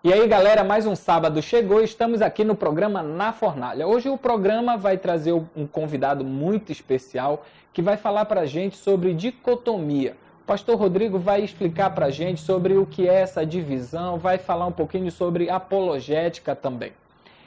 E aí, galera, mais um sábado chegou e estamos aqui no programa Na Fornalha. Hoje o programa vai trazer um convidado muito especial que vai falar para a gente sobre dicotomia. O pastor Rodrigo vai explicar para a gente sobre o que é essa divisão, vai falar um pouquinho sobre apologética também.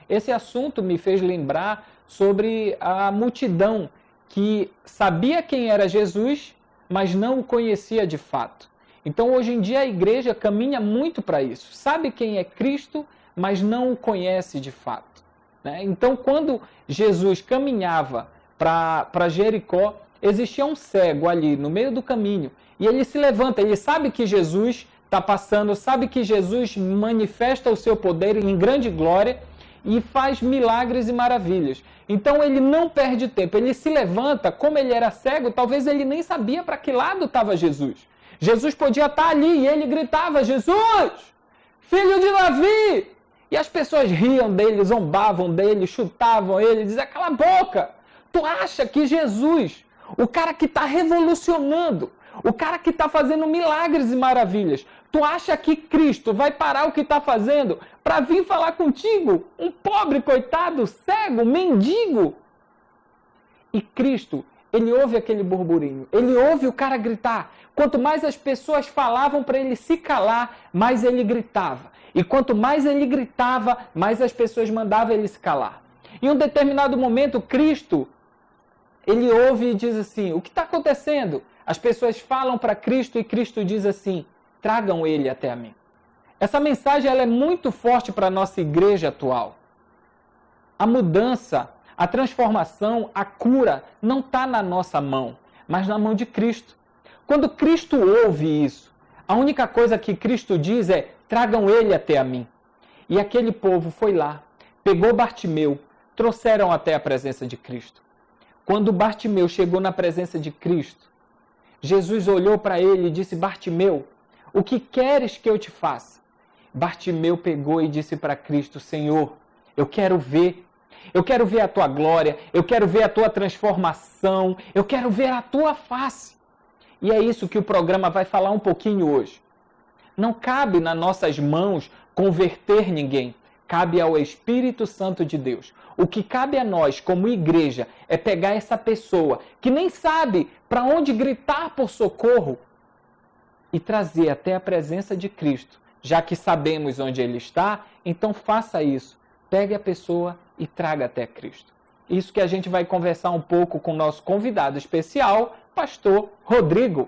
Esse assunto me fez lembrar sobre a multidão que sabia quem era Jesus, mas não o conhecia de fato. Então, hoje em dia, a igreja caminha muito para isso. Sabe quem é Cristo, mas não o conhece de fato, né? Então, quando Jesus caminhava para Jericó, existia um cego ali no meio do caminho. E ele se levanta, ele sabe que Jesus está passando, sabe que Jesus manifesta o seu poder em grande glória e faz milagres e maravilhas. Então, ele não perde tempo, ele se levanta, como ele era cego, talvez ele nem sabia para que lado estava Jesus. Jesus podia estar ali e ele gritava, Jesus, filho de Davi! E as pessoas riam dele, zombavam dele, chutavam ele, diziam, cala a boca! Tu acha que Jesus, o cara que está revolucionando, o cara que está fazendo milagres e maravilhas, tu acha que Cristo vai parar o que está fazendo para vir falar contigo? Um pobre, coitado, cego, mendigo? E Cristo, ele ouve aquele burburinho, ele ouve o cara gritar. Quanto mais as pessoas falavam para ele se calar, mais ele gritava. E quanto mais ele gritava, mais as pessoas mandavam ele se calar. Em um determinado momento, Cristo, ele ouve e diz assim, o que está acontecendo? As pessoas falam para Cristo e Cristo diz assim, tragam ele até a mim. Essa mensagem ela é muito forte para a nossa igreja atual. A mudança, a transformação, a cura não está na nossa mão, mas na mão de Cristo. Quando Cristo ouve isso, a única coisa que Cristo diz é, tragam ele até a mim. E aquele povo foi lá, pegou Bartimeu, trouxeram até a presença de Cristo. Quando Bartimeu chegou na presença de Cristo, Jesus olhou para ele e disse, Bartimeu, o que queres que eu te faça? Bartimeu pegou e disse para Cristo, Senhor, eu quero ver a tua glória, eu quero ver a tua transformação, eu quero ver a tua face. E é isso que o programa vai falar um pouquinho hoje. Não cabe nas nossas mãos converter ninguém, cabe ao Espírito Santo de Deus. O que cabe a nós, como igreja, é pegar essa pessoa que nem sabe para onde gritar por socorro e trazer até a presença de Cristo. Já que sabemos onde Ele está, então faça isso. Pegue a pessoa e traga até Cristo. Isso que a gente vai conversar um pouco com o nosso convidado especial, Pastor Rodrigo.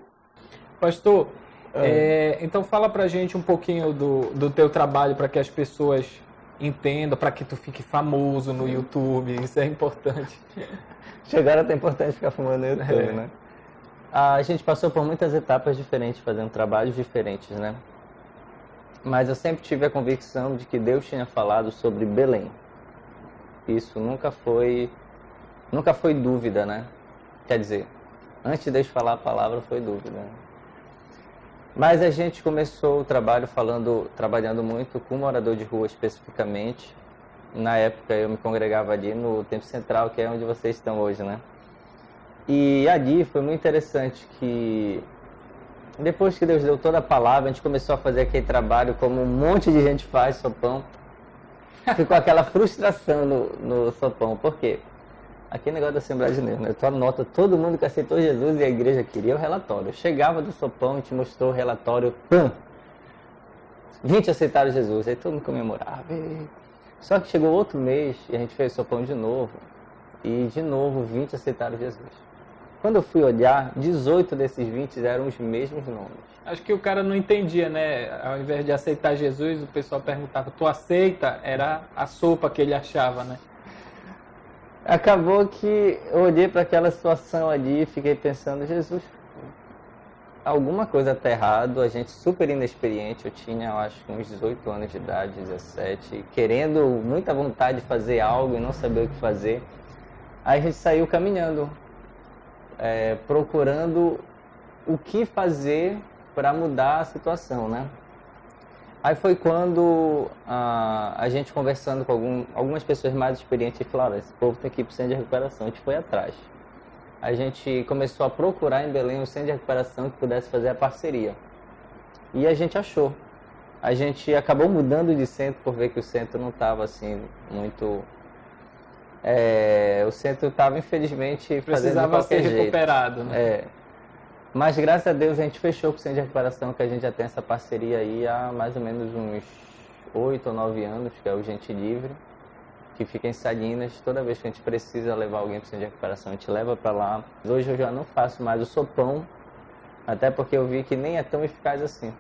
Pastor, então fala pra gente um pouquinho do teu trabalho para que as pessoas entendam, para que tu fique famoso no YouTube, isso é importante. Agora é importante ficar famoso no YouTube, né? A gente passou por muitas etapas diferentes, fazendo trabalhos diferentes, né? Mas eu sempre tive a convicção de que Deus tinha falado sobre Belém. Isso nunca foi dúvida, né? Quer dizer, antes de Deus falar a palavra foi dúvida. Né? Mas a gente começou o trabalho trabalhando muito com morador de rua especificamente. Na época eu me congregava ali no Templo Central, que é onde vocês estão hoje, né? E ali foi muito interessante que depois que Deus deu toda a palavra, a gente começou a fazer aquele trabalho como um monte de gente faz, sopão. Ficou aquela frustração no sopão. Por quê? Aquele negócio da Assembleia de Deus, né? Tu anota todo mundo que aceitou Jesus e a igreja queria o relatório. Eu chegava do sopão e te mostrou o relatório, 20 aceitaram Jesus, aí todo mundo comemorava. Só que chegou outro mês e a gente fez sopão de novo. E de novo 20 aceitaram Jesus. Quando eu fui olhar, 18 desses 20 eram os mesmos nomes. Acho que o cara não entendia, né? Ao invés de aceitar Jesus, o pessoal perguntava, tu aceita? Era a sopa que ele achava, né? Acabou que eu olhei para aquela situação ali e fiquei pensando, Jesus, alguma coisa está errado, a gente super inexperiente, eu tinha, eu acho, uns 18 anos de idade, 17, querendo muita vontade de fazer algo e não saber o que fazer. Aí a gente saiu caminhando, procurando o que fazer para mudar a situação, né? Aí foi quando a gente conversando com algumas pessoas mais experientes falaram, esse povo tem que ir para o centro de recuperação, a gente foi atrás. A gente começou a procurar em Belém um centro de recuperação que pudesse fazer a parceria. E a gente achou. a gente acabou mudando de centro por ver que o centro não estava assim muito... o centro estava, infelizmente, precisava ser recuperado, né? Mas graças a Deus a gente fechou com o Centro de Recuperação, que a gente já tem essa parceria aí há mais ou menos uns 8 ou 9 anos, que é o Gente Livre, que fica em Salinas. Toda vez que a gente precisa levar alguém para o Centro de Recuperação, a gente leva para lá. Hoje eu já não faço mais o sopão, até porque eu vi que nem é tão eficaz assim.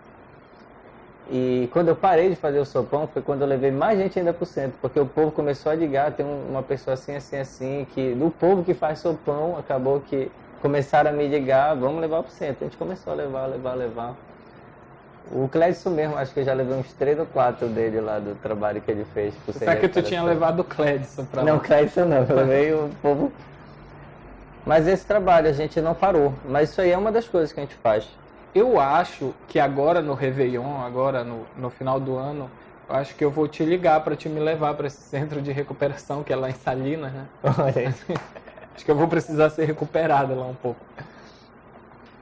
E quando eu parei de fazer o sopão, foi quando eu levei mais gente ainda para o centro, porque o povo começou a ligar, tem uma pessoa assim, que do povo que faz sopão, acabou que começaram a me ligar, vamos levar para o centro. A gente começou a levar. O Clédson mesmo, acho que eu já levei uns 3 ou 4 dele lá do trabalho que ele fez. Será que tu tinha levado o Clédson para lá? Não, Clédson não, eu levei o povo. Mas esse trabalho a gente não parou, mas isso aí é uma das coisas que a gente faz. Eu acho que agora no Réveillon, agora no final do ano, eu acho que eu vou te ligar para te me levar para esse centro de recuperação que é lá em Salinas, né? Acho que eu vou precisar ser recuperado lá um pouco.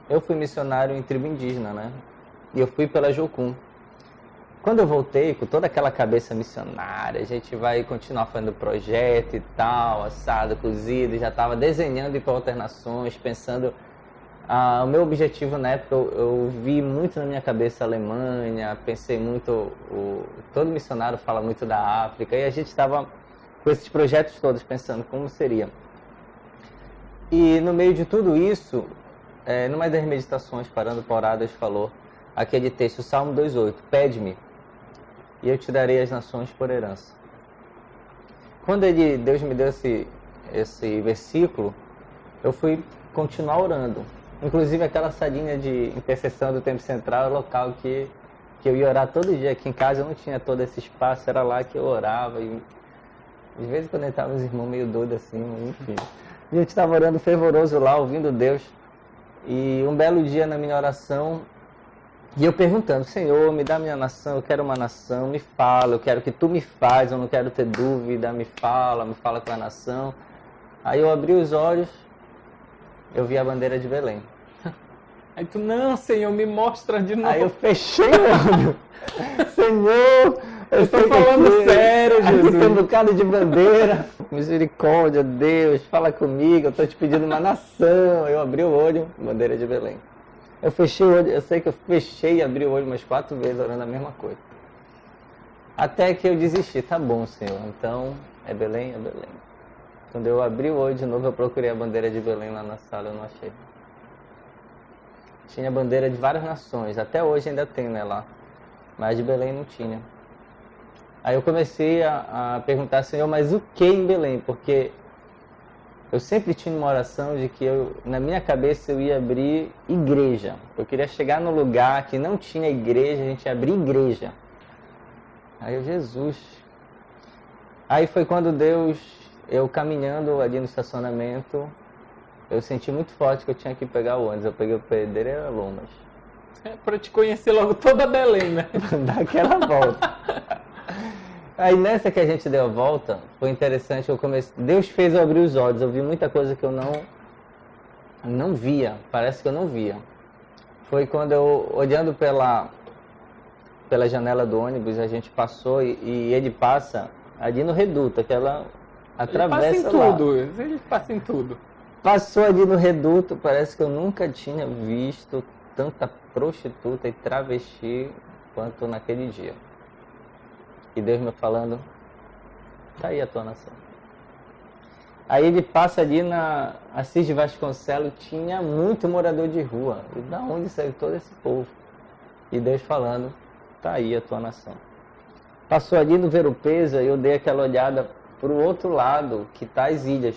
Eu fui missionário em tribo indígena, né? E eu fui pela Jocum. Quando eu voltei, com toda aquela cabeça missionária, a gente vai continuar fazendo projeto e tal, assado, cozido, já estava desenhando ir para alternações, pensando... o meu objetivo na época, eu vi muito na minha cabeça a Alemanha, pensei muito... todo missionário fala muito da África, e a gente estava com esses projetos todos pensando como seria. E no meio de tudo isso, numa das meditações, parando para orar, Deus falou aquele texto, o Salmo 2,8, pede-me e eu te darei as nações por herança. Quando Deus me deu esse versículo, eu fui continuar orando. Inclusive aquela salinha de intercessão do Tempo Central, local que eu ia orar todo dia. Aqui em casa eu não tinha todo esse espaço, era lá que eu orava. E às vezes quando entravam os irmãos meio doidos assim, enfim. A gente estava orando fervoroso lá, ouvindo Deus. E um belo dia na minha oração, e eu perguntando, Senhor, me dá minha nação, eu quero uma nação, me fala, eu quero que tu me faz, eu não quero ter dúvida, me fala com a nação. Aí eu abri os olhos, eu vi a bandeira de Belém. Aí tu, não, Senhor, me mostra de novo. Aí eu fechei o olho. Senhor, eu tô falando sério, Jesus. Tem um bocado de bandeira. Misericórdia, Deus, fala comigo, eu tô te pedindo uma nação. Eu abri o olho, bandeira de Belém. Eu fechei o olho, eu sei que eu fechei e abri o olho umas 4 vezes orando a mesma coisa. Até que eu desisti, tá bom, Senhor, então é Belém, é Belém. Quando eu abri o olho de novo, eu procurei a bandeira de Belém lá na sala, eu não achei. Tinha bandeira de várias nações, até hoje ainda tem, né, lá. Mas de Belém não tinha. Aí eu comecei a perguntar, Senhor, mas o que em Belém? Porque eu sempre tinha uma oração de que na minha cabeça eu ia abrir igreja. Eu queria chegar num lugar que não tinha igreja, a gente ia abrir igreja. Aí eu, Jesus. Aí foi quando eu caminhando ali no estacionamento, eu senti muito forte que eu tinha que pegar o ônibus. Eu peguei o Pedreira Lomas. Para te conhecer logo toda Belém, né? Dar aquela volta. Aí nessa que a gente deu a volta, foi interessante, Deus fez eu abrir os olhos, eu vi muita coisa que eu não via, parece que eu não via. Foi quando eu, olhando pela janela do ônibus, a gente passou e ele passa ali no reduto, aquela atravessa ele passa em tudo. Passou ali no reduto, parece que eu nunca tinha visto tanta prostituta e travesti quanto naquele dia. E Deus me falando, tá aí a tua nação. Aí ele passa ali na Assis de Vasconcelos, tinha muito morador de rua. E da onde saiu todo esse povo? E Deus falando, tá aí a tua nação. Passou ali no Verupeza e eu dei aquela olhada pro outro lado, que tá as ilhas.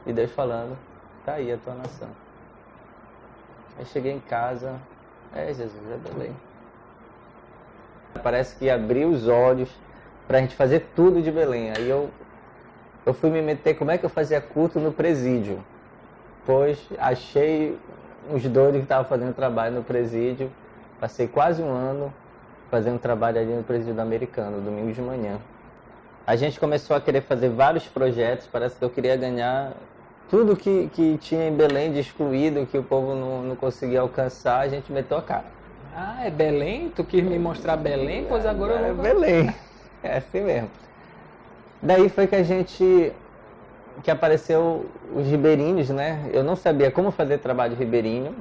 E Deus falando, tá aí a tua nação. Aí cheguei em casa, Jesus, é Belém. Parece que abriu os olhos pra gente fazer tudo de Belém. Aí eu fui me meter, como é que eu fazia culto no presídio? Pois achei uns doidos que estavam fazendo trabalho no presídio. Passei quase um ano fazendo trabalho ali no presídio do Americano, domingo de manhã. A gente começou a querer fazer vários projetos, parece que eu queria ganhar tudo que tinha em Belém de excluído, que o povo não conseguia alcançar, a gente meteu a cara. Ah, é Belém? Tu quis me mostrar Belém? Pois agora eu vou... É Belém. É assim mesmo. Daí foi que apareceu os ribeirinhos, né? Eu não sabia como fazer trabalho ribeirinho,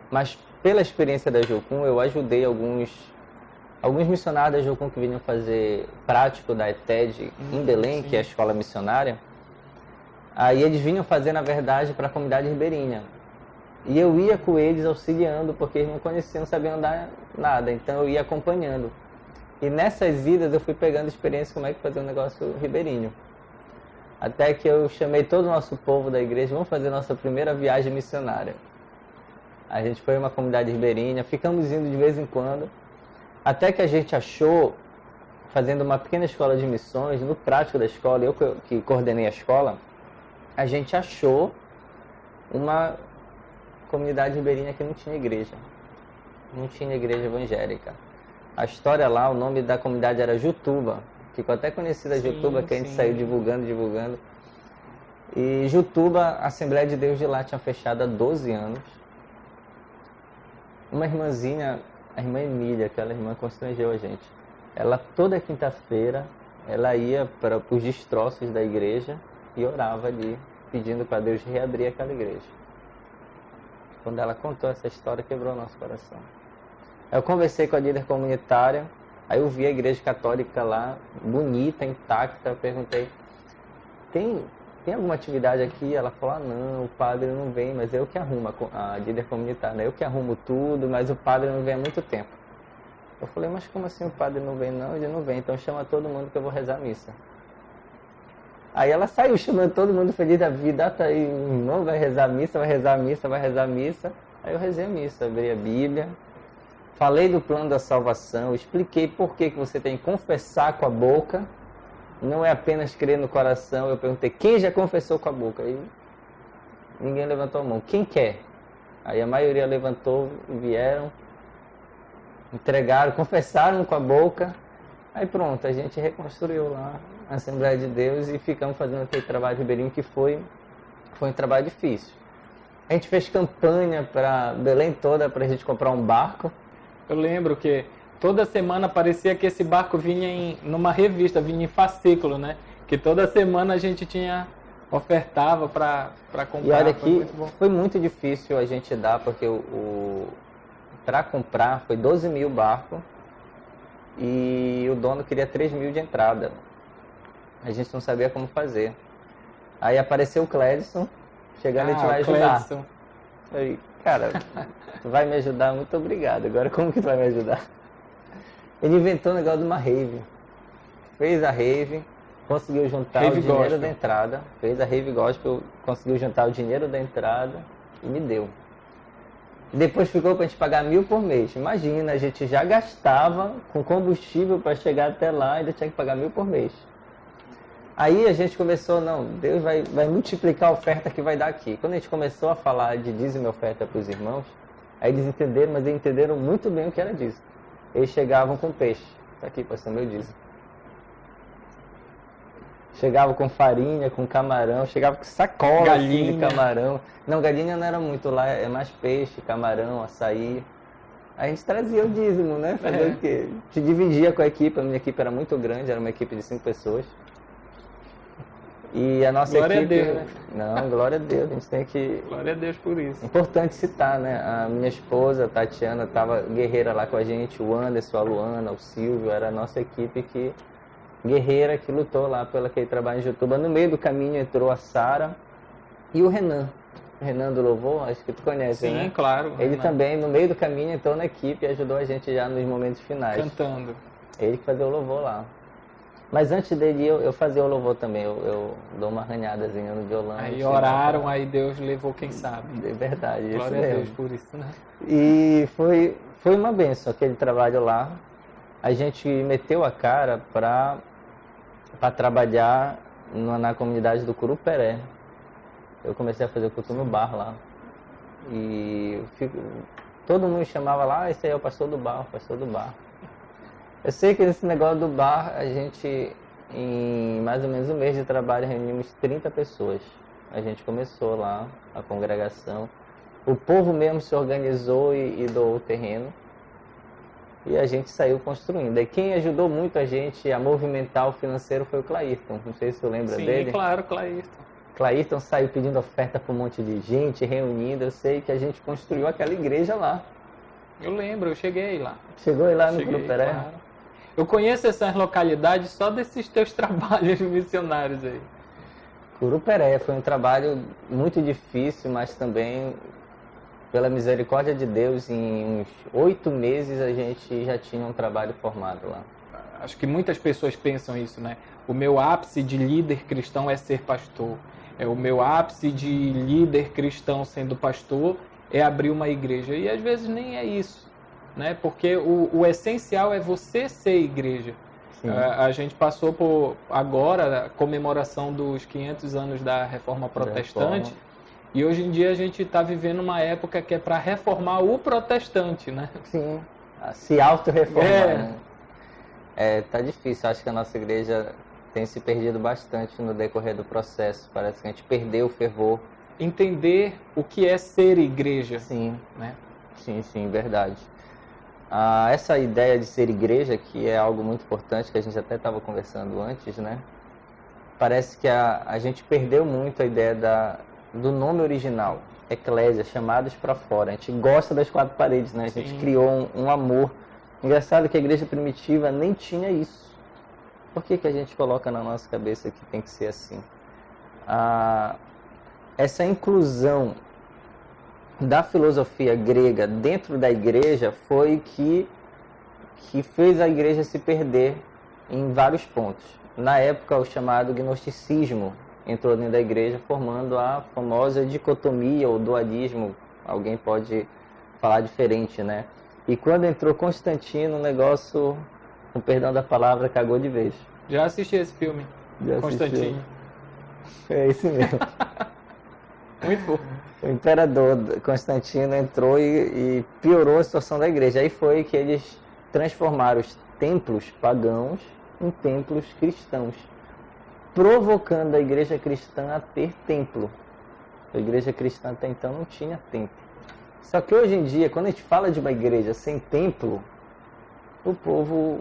mas pela experiência da Jocum, eu ajudei alguns missionários da Jocum que vinham fazer prático da ETED em Belém, sim, que é a escola missionária. Aí eles vinham fazer, na verdade, para a comunidade ribeirinha. E eu ia com eles auxiliando, porque eles não conheciam, não sabiam andar nada. Então eu ia acompanhando. E nessas idas eu fui pegando experiência como é que fazer um negócio ribeirinho. Até que eu chamei todo o nosso povo da igreja, vamos fazer nossa primeira viagem missionária. A gente foi em uma comunidade ribeirinha, ficamos indo de vez em quando, até que a gente achou, fazendo uma pequena escola de missões, no prático da escola, eu que coordenei a escola, a gente achou uma comunidade ribeirinha que não tinha igreja. Não tinha igreja evangélica. A história lá, o nome da comunidade era Jutuba. Ficou até conhecida Jutuba, que a gente saiu divulgando. E Jutuba, a Assembleia de Deus de lá tinha fechado há 12 anos. Uma irmãzinha, a irmã Emília, aquela irmã constrangeu a gente. Ela, toda quinta-feira, ela ia para os destroços da igreja e orava ali, pedindo para Deus reabrir aquela igreja. Quando ela contou essa história, quebrou o nosso coração. Eu conversei com a líder comunitária, aí eu vi a igreja católica lá, bonita, intacta, eu perguntei, tem alguma atividade aqui? Ela falou, não, o padre não vem, mas eu que arrumo, a líder comunitária, né? Eu que arrumo tudo, mas o padre não vem há muito tempo. Eu falei, mas como assim o padre não vem? Não, ele não vem, então chama todo mundo que eu vou rezar a missa. Aí ela saiu chamando todo mundo feliz da vida, tá aí, o irmão vai rezar a missa, vai rezar a missa, vai rezar a missa. Aí eu rezei a missa, abri a Bíblia, falei do plano da salvação, expliquei por que você tem que confessar com a boca, não é apenas crer no coração. Eu perguntei, quem já confessou com a boca? Aí ninguém levantou a mão. Quem quer? Aí a maioria levantou, vieram, entregaram, confessaram com a boca. Aí pronto, a gente reconstruiu lá a Assembleia de Deus e ficamos fazendo aquele trabalho ribeirinho que foi um trabalho difícil. A gente fez campanha para Belém toda para a gente comprar um barco. Eu lembro que toda semana parecia que esse barco vinha numa revista, vinha em fascículo, né? Que toda semana a gente ofertava para comprar. E olha que foi muito difícil a gente dar, porque para comprar foi 12 mil barcos e o dono queria 3 mil de entrada. A gente não sabia como fazer. Aí apareceu o Clédson, chegando a gente vai ajudar. Eu falei, cara, tu vai me ajudar? Muito obrigado. Agora como que tu vai me ajudar? Ele inventou o negócio de uma rave. Fez a rave, conseguiu juntar o dinheiro da entrada. Fez a rave gospel, conseguiu juntar o dinheiro da entrada e me deu. Depois ficou para a gente pagar 1.000 por mês. Imagina, a gente já gastava com combustível para chegar até lá e ainda tinha que pagar 1.000 por mês. Aí a gente começou, não, Deus vai multiplicar a oferta que vai dar aqui. Quando a gente começou a falar de dízimo e oferta para os irmãos, aí eles entenderam, mas eles entenderam muito bem o que era dízimo. Eles chegavam com peixe. Está aqui, pastor, meu dízimo. Chegavam com farinha, com camarão, chegavam com sacola assim, de camarão. Não, galinha não era muito lá, é mais peixe, camarão, açaí. A gente trazia o dízimo, né? Fazer o quê? A gente dividia com a equipe, a minha equipe era muito grande, era uma equipe de 5 pessoas. E a nossa glória equipe... Glória a Deus, né? Não, glória a Deus, a gente tem que... Glória a Deus por isso. Importante citar, né? A minha esposa, a Tatiana, estava guerreira lá com a gente, o Anderson, a Luana, o Silvio, era a nossa equipe que... guerreira que lutou lá pelo aquele trabalho em Jutuba. No meio do caminho entrou a Sara e o Renan. O Renan do Louvor, acho que tu conhece, sim, né? Sim, claro. Ele também, no meio do caminho, entrou na equipe e ajudou a gente já nos momentos finais. Cantando. Ele que fazia o louvor lá. Mas antes dele, eu fazia o louvor também. Eu dou uma arranhadazinha no violão. Aí oraram, aí Deus levou quem sabe. É verdade. Glória a Deus por isso, né? E foi uma bênção aquele trabalho lá. A gente meteu a cara para trabalhar na comunidade do Curuperé. Eu comecei a fazer o culto no bar lá. E todo mundo chamava lá, esse aí é o pastor do bar, o pastor do bar. Eu sei que nesse negócio do bar, a gente, em mais ou menos um mês de trabalho, reunimos 30 pessoas. A gente começou lá, a congregação. O povo mesmo se organizou e doou o terreno. E a gente saiu construindo. E quem ajudou muito a gente a movimentar o financeiro foi o Clairton. Não sei se você lembra dele. Sim, claro, Clairton. Clairton saiu pedindo oferta para um monte de gente, reunindo. Eu sei que a gente construiu aquela igreja lá. Eu lembro, eu cheguei lá. Chegou aí lá no Curuperé? Claro. Eu conheço essas localidades só desses teus trabalhos missionários aí. Curuperé foi um trabalho muito difícil, mas também, pela misericórdia de Deus, em uns 8 meses a gente já tinha um trabalho formado lá. Acho que muitas pessoas pensam isso, né? O meu ápice de líder cristão é ser pastor. O meu ápice de líder cristão sendo pastor é abrir uma igreja. E às vezes nem é isso, né? Porque o essencial é você ser igreja. A gente passou por, agora, a comemoração dos 500 anos da Reforma Protestante. E hoje em dia a gente está vivendo uma época que é para reformar o protestante, né? Sim, se auto-reformar. Né? Tá difícil. Acho que a nossa igreja tem se perdido bastante no decorrer do processo. Parece que a gente perdeu o fervor. Entender o que é ser igreja. Sim, né? Sim, verdade. Essa ideia de ser igreja, que é algo muito importante, que a gente até estava conversando antes, né? Parece que a gente perdeu muito a ideia do nome original, eclésia, chamados para fora. A gente gosta das 4 paredes, né? A gente criou um amor. Engraçado que a igreja primitiva nem tinha isso. Por que a gente coloca na nossa cabeça que tem que ser assim? Essa inclusão da filosofia grega dentro da igreja foi que fez a igreja se perder em vários pontos. Na época, o chamado gnosticismo entrou dentro da igreja, formando a famosa dicotomia ou dualismo. Alguém pode falar diferente, né? E quando entrou Constantino, o negócio, com perdão da palavra, cagou de vez. Já assisti esse filme, Constantino. É esse mesmo. Muito bom. O imperador Constantino entrou e piorou a situação da igreja. Aí foi que eles transformaram os templos pagãos em templos cristãos, provocando a igreja cristã a ter templo. A igreja cristã até então não tinha templo. Só que hoje em dia, quando a gente fala de uma igreja sem templo, o povo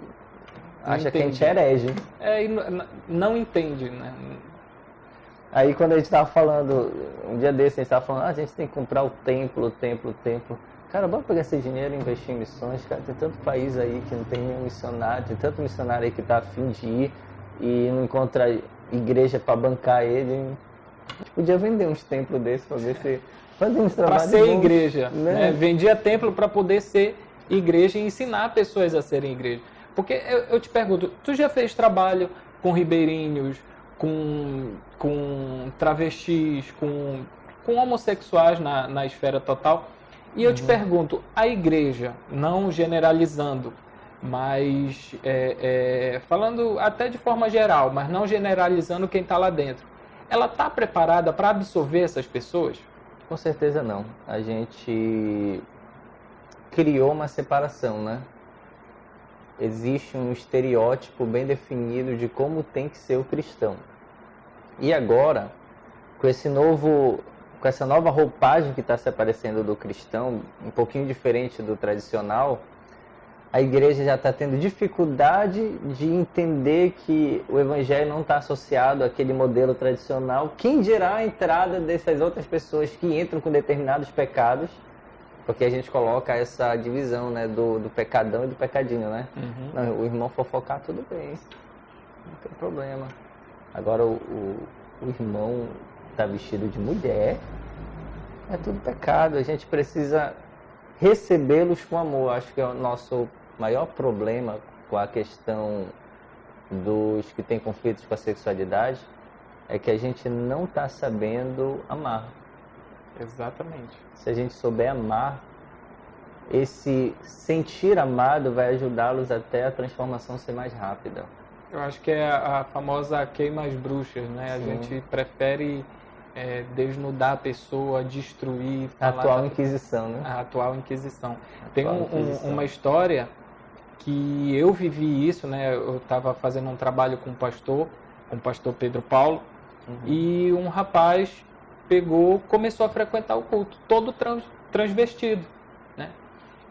acha que a gente é herege. E não entende, né? Aí quando a gente estava falando, um dia desse a gente estava falando, a gente tem que comprar o templo. Cara, bora pegar esse dinheiro e investir em missões. Cara, tem tanto país aí que não tem nenhum missionário, tem tanto missionário aí que está a fim de ir e não encontra igreja para bancar ele. A gente podia vender uns templos desses para ver se fazia uns trabalhos para ser bons, igreja, né? Vendia templo para poder ser igreja e ensinar pessoas a serem igreja. Porque eu te pergunto, tu já fez trabalho com ribeirinhos, com travestis, com homossexuais na esfera total. E eu te pergunto, a igreja, não generalizando, mas falando até de forma geral, mas não generalizando quem está lá dentro, ela está preparada para absorver essas pessoas? Com certeza não. A gente criou uma separação, né? Existe um estereótipo bem definido de como tem que ser o cristão. E agora, com essa nova roupagem que está se aparecendo do cristão, um pouquinho diferente do tradicional, a igreja já está tendo dificuldade de entender que o evangelho não está associado àquele modelo tradicional. Quem dirá a entrada dessas outras pessoas que entram com determinados pecados, porque a gente coloca essa divisão, né, do pecadão e do pecadinho, né? Não, o irmão fofocar, tudo bem, não tem problema. Agora o irmão está vestido de mulher, é tudo pecado. A gente precisa recebê-los com amor. Acho que é o nosso maior problema com a questão dos que têm conflitos com a sexualidade, é que a gente não está sabendo amar. Exatamente. Se a gente souber amar, esse sentir amado vai ajudá-los até a transformação ser mais rápida. Eu acho que é a famosa queima as bruxas, né? Sim. A gente prefere desnudar a pessoa, destruir... A atual Inquisição, né? A atual Inquisição. Tem uma história que eu vivi isso, né? Eu estava fazendo um trabalho com o pastor Pedro Paulo, e um rapaz começou a frequentar o culto, todo transvestido, né?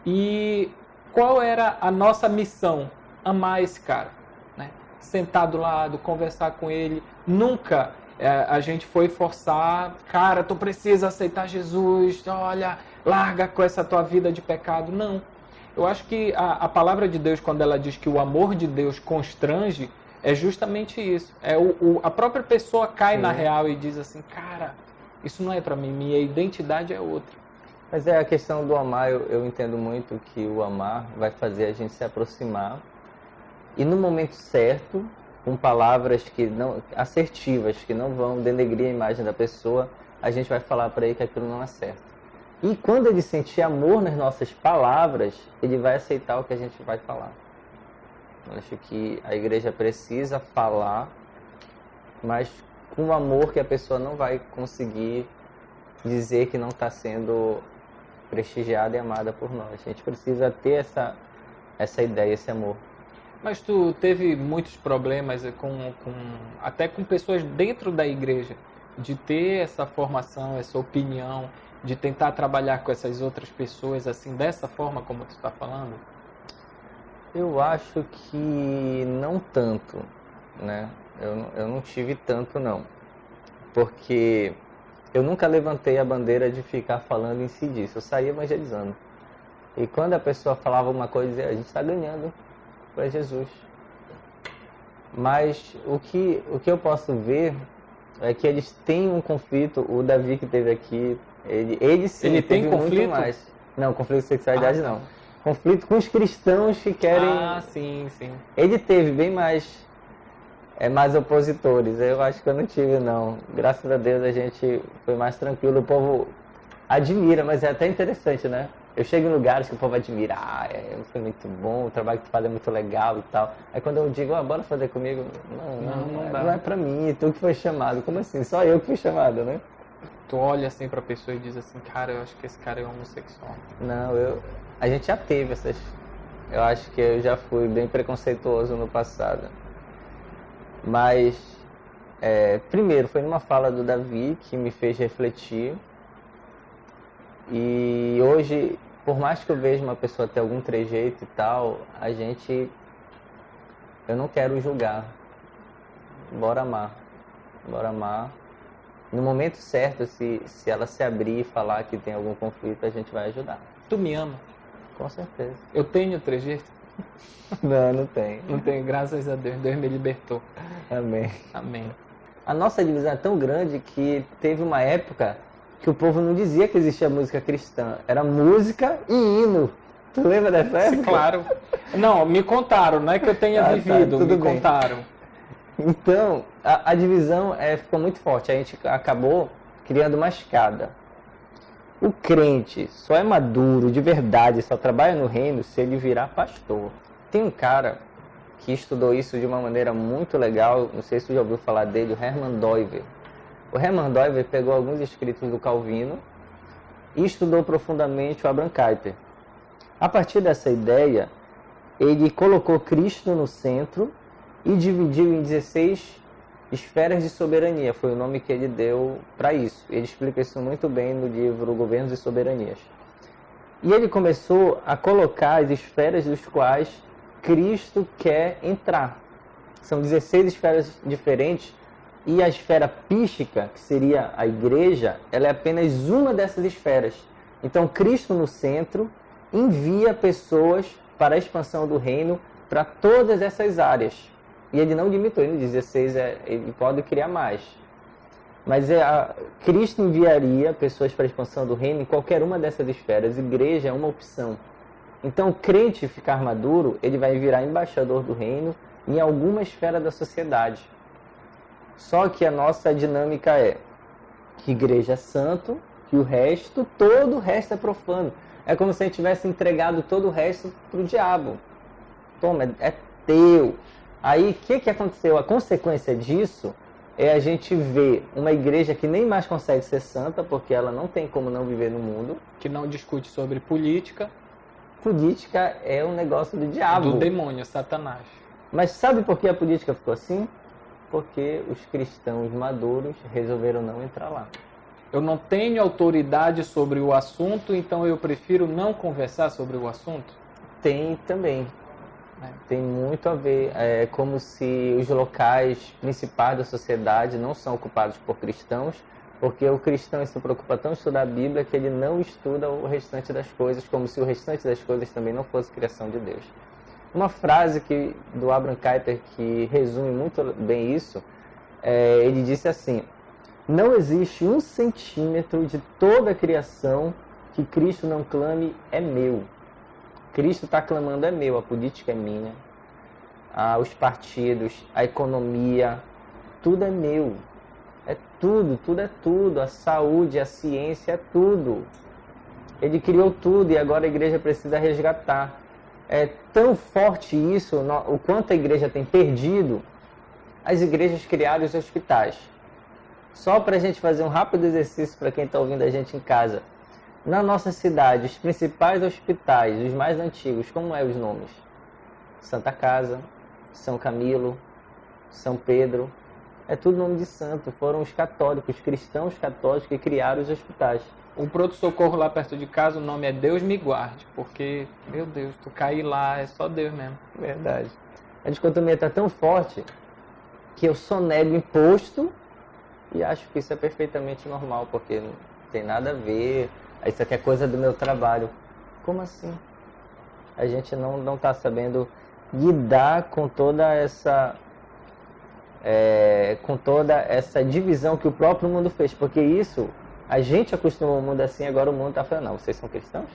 E qual era a nossa missão? Amar esse cara, né? Sentar do lado, conversar com ele. Nunca a gente foi forçar, cara, tu precisa aceitar Jesus, olha, larga com essa tua vida de pecado. Não. Eu acho que a palavra de Deus, quando ela diz que o amor de Deus constrange, é justamente isso. A própria pessoa cai na real e diz assim, cara, isso não é para mim, minha identidade é outra. Mas a questão do amar, eu entendo muito que o amar vai fazer a gente se aproximar e no momento certo, com palavras assertivas, que não vão denegrir a imagem da pessoa, a gente vai falar para ele que aquilo não é certo. E quando ele sentir amor nas nossas palavras, ele vai aceitar o que a gente vai falar. Eu acho que a igreja precisa falar, mas com um amor que a pessoa não vai conseguir dizer que não está sendo prestigiada e amada por nós. A gente precisa ter essa ideia, esse amor. Mas tu teve muitos problemas até com pessoas dentro da igreja, de ter essa formação, essa opinião, de tentar trabalhar com essas outras pessoas assim, dessa forma como tu está falando? Eu acho que não tanto, né? Eu não tive tanto, não. Porque eu nunca levantei a bandeira de ficar falando em si disso. Eu saía evangelizando. E quando a pessoa falava uma coisa, eu dizia, a gente está ganhando para Jesus. Mas o que eu posso ver é que eles têm um conflito. O Davi que esteve aqui, ele sim, ele tem conflito? Muito mais. Não, conflito de sexualidade não. Conflito com os cristãos que querem... Ah, sim. Ele teve bem mais opositores. Eu acho que eu não tive, não. Graças a Deus a gente foi mais tranquilo. O povo admira, mas é até interessante, né? Eu chego em lugares que o povo admira. Foi muito bom, o trabalho que tu faz é muito legal e tal. Aí quando eu digo, bora fazer comigo. Não é pra mim, tu que foi chamado. Como assim? Só eu que fui chamado, né? Tu olha assim pra pessoa e diz assim, cara, eu acho que esse cara é homossexual. Não, a gente já teve essas... Eu acho que eu já fui bem preconceituoso no passado. Mas, primeiro, foi numa fala do Davi que me fez refletir. E hoje, por mais que eu veja uma pessoa ter algum trejeito e tal, eu não quero julgar. Bora amar. No momento certo, se ela se abrir e falar que tem algum conflito, a gente vai ajudar. Tu me ama? Com certeza. Eu tenho trejeito? Não tenho. Não tenho, graças a Deus. Deus me libertou. Amém. A nossa divisão é tão grande que teve uma época que o povo não dizia que existia música cristã. Era música e hino. Tu lembra dessa época? Claro. Não, me contaram, não é que eu tenha vivido, tudo me bem. Contaram. Então, a divisão ficou muito forte. A gente acabou criando uma escada. O crente só é maduro de verdade, só trabalha no reino se ele virar pastor. Tem um cara que estudou isso de uma maneira muito legal, não sei se você já ouviu falar dele, o Hermann Doiver. O Hermann Doiver pegou alguns escritos do Calvino e estudou profundamente o Abraham Kuyper. A partir dessa ideia, ele colocou Cristo no centro e dividiu em 16 esferas de soberania, foi o nome que ele deu para isso. Ele explica isso muito bem no livro Governos e Soberanias. E ele começou a colocar as esferas dos quais Cristo quer entrar. São 16 esferas diferentes e a esfera pística, que seria a igreja, ela é apenas uma dessas esferas. Então Cristo no centro envia pessoas para a expansão do reino para todas essas áreas. E ele não limitou, ele 16, ele pode criar mais. Mas Cristo enviaria pessoas para a expansão do reino em qualquer uma dessas esferas. Igreja é uma opção. Então, o crente ficar maduro, ele vai virar embaixador do reino em alguma esfera da sociedade. Só que a nossa dinâmica é que igreja é santo, que todo o resto é profano. É como se a gente tivesse entregado todo o resto para o diabo. Toma, é teu. Aí, o que aconteceu? A consequência disso é a gente ver uma igreja que nem mais consegue ser santa, porque ela não tem como não viver no mundo. Que não discute sobre política. Política é um negócio do diabo. Do demônio, Satanás. Mas sabe por que a política ficou assim? Porque os cristãos maduros resolveram não entrar lá. Eu não tenho autoridade sobre o assunto, então eu prefiro não conversar sobre o assunto? Tem também. Tem muito a ver. É como se os locais principais da sociedade não são ocupados por cristãos, porque o cristão se preocupa tanto em estudar a Bíblia que ele não estuda o restante das coisas, como se o restante das coisas também não fosse criação de Deus. Uma frase do Abraham Kuyper que resume muito bem isso, ele disse assim: não existe 1 centímetro de toda a criação que Cristo não clame é meu. Cristo está clamando é meu, a política é minha, os partidos, a economia, tudo é meu. É tudo, a saúde, a ciência, é tudo. Ele criou tudo e agora a igreja precisa resgatar. É tão forte isso, o quanto a igreja tem perdido, as igrejas criaram os hospitais. Só para a gente fazer um rápido exercício para quem está ouvindo a gente em casa. Na nossa cidade, os principais hospitais, os mais antigos, como os nomes? Santa Casa, São Camilo, São Pedro, é tudo nome de santo. Foram os católicos, os cristãos católicos que criaram os hospitais. O pronto-socorro lá perto de casa, o nome é Deus me guarde, porque, meu Deus, tu cair lá, é só Deus mesmo. Verdade. A dicotomia está tão forte que eu sonego imposto e acho que isso é perfeitamente normal, porque não tem nada a ver, isso aqui é coisa do meu trabalho. Como assim? A gente não está sabendo lidar com toda essa divisão que o próprio mundo fez, porque isso, a gente acostumou o mundo assim, agora o mundo está falando, não, vocês são cristãos?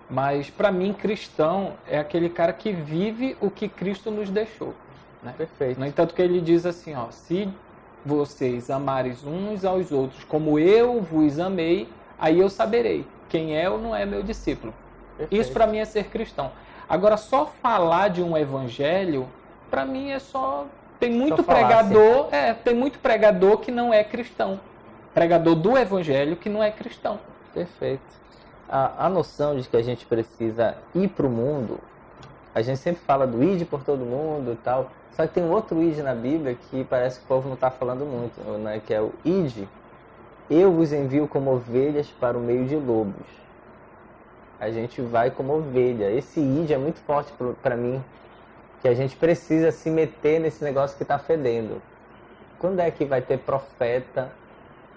Mas para mim, cristão é aquele cara que vive o que Cristo nos deixou. Né? Perfeito. No entanto que ele diz assim, ó, se vocês amares uns aos outros como eu vos amei, aí eu saberei quem é ou não é meu discípulo. Perfeito. Isso para mim é ser cristão. Agora, só falar de um evangelho, para mim é só... Tem muito pregador, tem muito pregador que não é cristão. Pregador do evangelho que não é cristão. Perfeito. A noção de que a gente precisa ir para o mundo, a gente sempre fala do ide por todo mundo e tal, só que tem um outro ide na Bíblia que parece que o povo não está falando muito, né? Que é o ide, eu vos envio como ovelhas para o meio de lobos. A gente vai como ovelha. Esse ide é muito forte para mim, que a gente precisa se meter nesse negócio que está fedendo. Quando é que vai ter profeta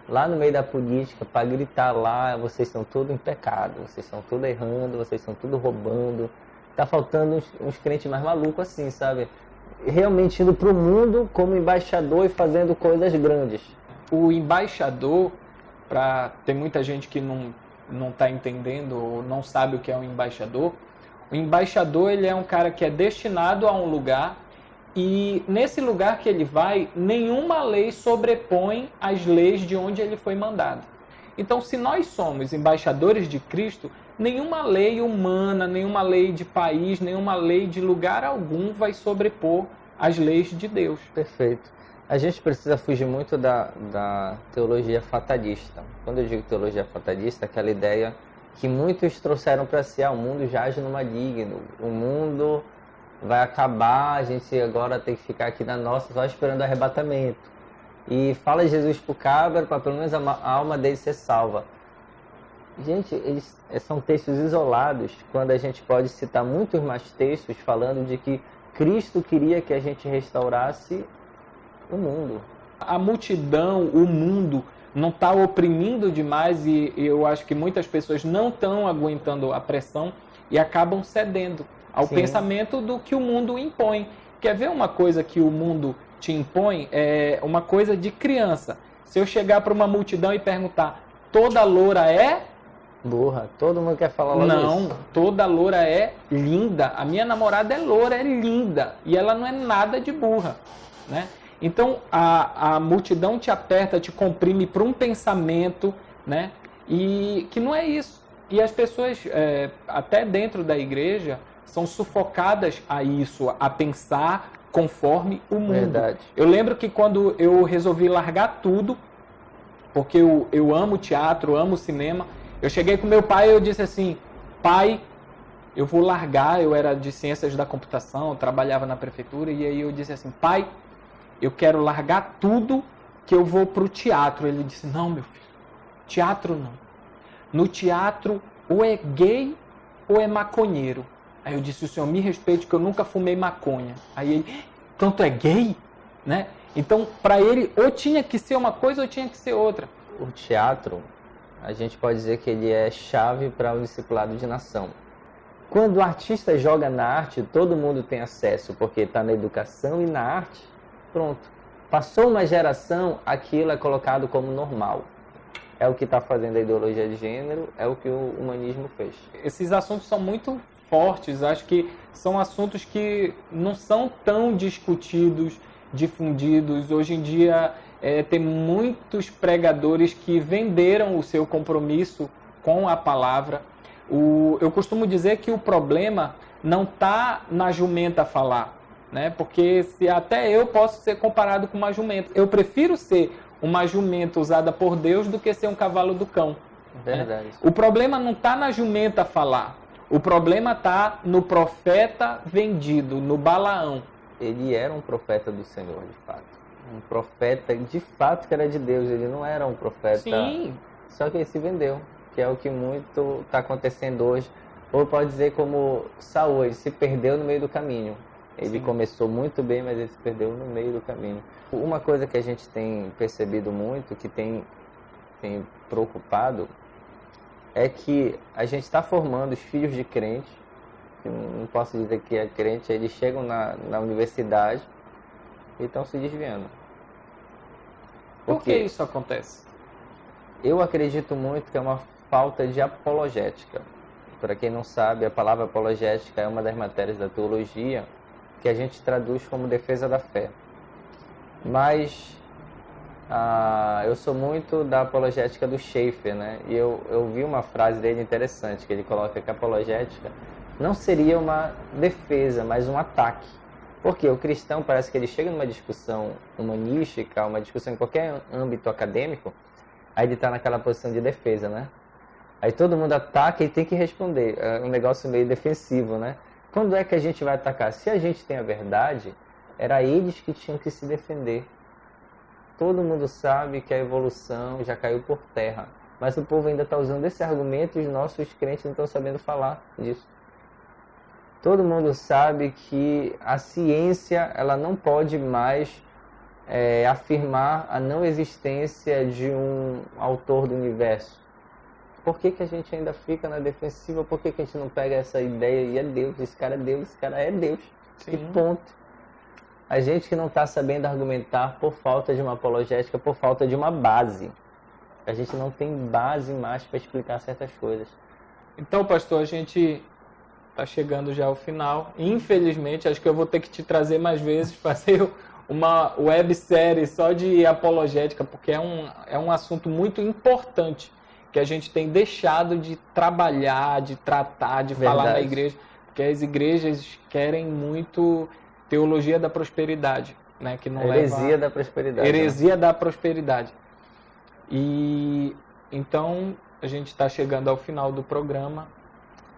lá no meio da política para gritar lá, vocês são tudo em pecado, vocês estão tudo errando, vocês estão tudo roubando? Tá faltando uns crentes mais malucos assim, sabe? Realmente indo para o mundo como embaixador e fazendo coisas grandes. O embaixador, tem muita gente que não está entendendo ou não sabe o que é um embaixador. O embaixador, ele é um cara que é destinado a um lugar e nesse lugar que ele vai, nenhuma lei sobrepõe as leis de onde ele foi mandado. Então, se nós somos embaixadores de Cristo, nenhuma lei humana, nenhuma lei de país, nenhuma lei de lugar algum vai sobrepor as leis de Deus. Perfeito. A gente precisa fugir muito da teologia fatalista. Quando eu digo teologia fatalista, é aquela ideia que muitos trouxeram para si, o mundo jaz no maligno, o mundo vai acabar, a gente agora tem que ficar aqui na nossa só esperando o arrebatamento. E fala Jesus pro cabra para pelo menos a alma dele ser salva. Gente, eles são textos isolados, quando a gente pode citar muitos mais textos falando de que Cristo queria que a gente restaurasse o mundo. A multidão, o mundo, não está oprimindo demais e eu acho que muitas pessoas não estão aguentando a pressão e acabam cedendo ao pensamento do que o mundo impõe. Quer ver uma coisa que o mundo te impõe? É uma coisa de criança. Se eu chegar para uma multidão e perguntar, toda loura é... burra, todo mundo quer falar logo não, isso. Toda loura é linda. A minha namorada é loura, é linda. E ela não é nada de burra, né? Então, a multidão te aperta, te comprime para um pensamento, né? E que não é isso. E as pessoas, até dentro da igreja, são sufocadas a isso, a pensar conforme o mundo. Verdade. Eu lembro que quando eu resolvi largar tudo, porque eu amo teatro, amo cinema, eu cheguei com meu pai e eu disse assim, pai, eu vou largar, eu era de ciências da computação, eu trabalhava na prefeitura, e aí eu disse assim, pai, eu quero largar tudo que eu vou para o teatro. Ele disse, não, meu filho, Teatro não. No teatro, ou é gay ou é maconheiro. Aí eu disse, o senhor me respeite que eu nunca fumei maconha. Aí ele, então tu é gay? Né? Então, para ele, ou tinha que ser uma coisa ou tinha que ser outra. O teatro, a gente pode dizer que ele é chave para o discipulado de nação. Quando o artista joga na arte, todo mundo tem acesso, porque está na educação e na arte, pronto. Passou uma geração, aquilo é colocado como normal. É o que está fazendo a ideologia de gênero, é o que o humanismo fez. Esses assuntos são muito fortes, acho que são assuntos que não são tão discutidos, difundidos. Hoje em dia tem muitos pregadores que venderam o seu compromisso com a palavra. Eu costumo dizer que o problema não está na jumenta falar, né? Porque se até eu posso ser comparado com uma jumenta. Eu prefiro ser uma jumenta usada por Deus do que ser um cavalo do cão. Verdade. O problema não está na jumenta falar. O problema está no profeta vendido, no Balaão. Ele era um profeta do Senhor, de fato. Um profeta, de fato, que era de Deus. Ele não era um profeta... Sim. Só que ele se vendeu, que é o que muito está acontecendo hoje. Ou pode dizer como Saul, ele se perdeu no meio do caminho. Ele começou muito bem, mas ele se perdeu no meio do caminho. Uma coisa que a gente tem percebido muito, que tem preocupado, é que a gente está formando os filhos de crente, que não posso dizer que é crente, eles chegam na universidade e estão se desviando. Por que isso acontece? Eu acredito muito que é uma falta de apologética. Para quem não sabe, a palavra apologética é uma das matérias da teologia que a gente traduz como defesa da fé. Mas eu sou muito da apologética do Schaeffer, né? E eu vi uma frase dele interessante, que ele coloca que a apologética não seria uma defesa, mas um ataque. Porque o cristão parece que ele chega numa discussão humanística, uma discussão em qualquer âmbito acadêmico, aí ele está naquela posição de defesa, né? Aí todo mundo ataca e tem que responder. É um negócio meio defensivo, né? Quando é que a gente vai atacar? Se a gente tem a verdade, era eles que tinham que se defender. Todo mundo sabe que a evolução já caiu por terra. Mas o povo ainda está usando esse argumento e os nossos crentes não estão sabendo falar disso. Todo mundo sabe que a ciência ela não pode mais afirmar a não existência de um autor do universo. Por que a gente ainda fica na defensiva? Por que a gente não pega essa ideia e é Deus, esse cara é Deus, esse cara é Deus? Sim. E ponto. A gente que não está sabendo argumentar por falta de uma apologética, por falta de uma base. A gente não tem base mais para explicar certas coisas. Então, pastor, a gente está chegando já ao final. Infelizmente, acho que eu vou ter que te trazer mais vezes, fazer uma websérie só de apologética, porque é um assunto muito importante que a gente tem deixado de trabalhar, de tratar, de falar na igreja, porque as igrejas querem muito teologia da prosperidade, né? Que não heresia da prosperidade. Heresia da prosperidade. E então a gente está chegando ao final do programa.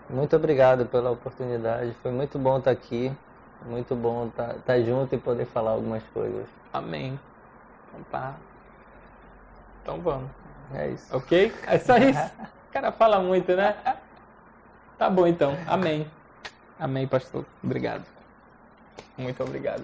Muito obrigado pela oportunidade, foi muito bom estar aqui, muito bom estar junto e poder falar algumas coisas. Amém. Então tá. Então vamos. É isso. Ok? É só isso. O cara fala muito, né? Tá bom então. Amém. Amém, pastor. Obrigado. Muito obrigado.